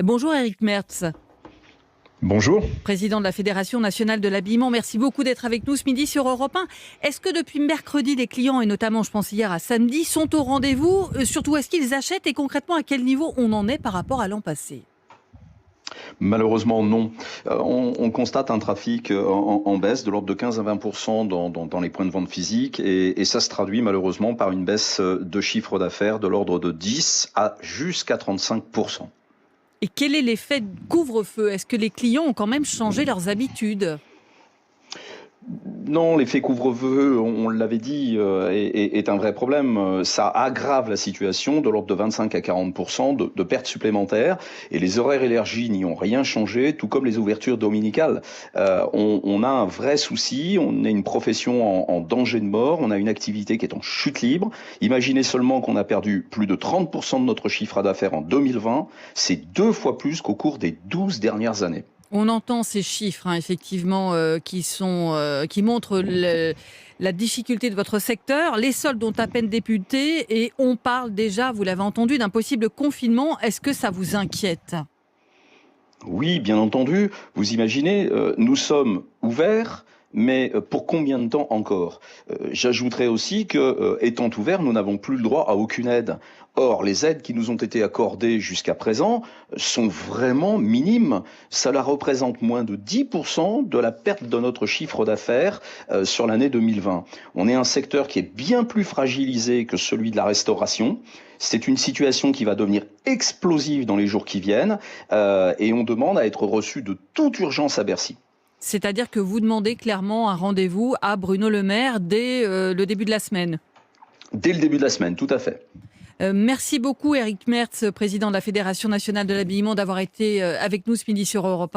Bonjour Éric Merz, Bonjour. président de la Fédération nationale de l'habillement. Merci beaucoup d'être avec nous ce midi sur Europe 1. Est-ce que depuis mercredi, les clients, et notamment je pense hier à samedi, sont au rendez-vous? Surtout, est-ce qu'ils achètent et concrètement à quel niveau on en est par rapport à l'an passé? Malheureusement, non. On constate un trafic en baisse de l'ordre de 15 à 20% dans les points de vente physiques et ça se traduit malheureusement par une baisse de chiffre d'affaires de l'ordre de 10 à jusqu'à 35%. Et quel est l'effet de couvre-feu? Est-ce que les clients ont quand même changé leurs habitudes? Non, l'effet couvre-feu, on l'avait dit, est un vrai problème. Ça aggrave la situation de l'ordre de 25 à 40% de pertes supplémentaires. Et les horaires élargis n'y ont rien changé, tout comme les ouvertures dominicales. On a un vrai souci, on est une profession en danger de mort, on a une activité qui est en chute libre. Imaginez seulement qu'on a perdu plus de 30% de notre chiffre d'affaires en 2020. C'est 2 fois plus qu'au cours des 12 dernières années. On entend ces chiffres, effectivement, qui montrent la difficulté de votre secteur. Les soldes ont à peine débuté et on parle déjà, vous l'avez entendu, d'un possible confinement. Est-ce que ça vous inquiète? Oui, bien entendu. Vous imaginez, nous sommes ouverts, mais pour combien de temps encore? J'ajouterais aussi que, étant ouverts, nous n'avons plus le droit à aucune aide. Or, les aides qui nous ont été accordées jusqu'à présent sont vraiment minimes. Cela représente moins de 10% de la perte de notre chiffre d'affaires sur l'année 2020. On est un secteur qui est bien plus fragilisé que celui de la restauration. C'est une situation qui va devenir explosive dans les jours qui viennent et on demande à être reçu de toute urgence à Bercy. C'est-à-dire que vous demandez clairement un rendez-vous à Bruno Le Maire dès le début de la semaine. Dès le début de la semaine, tout à fait. Merci beaucoup Éric Merz, président de la Fédération nationale de l'habillement, d'avoir été avec nous ce midi sur Europe 1.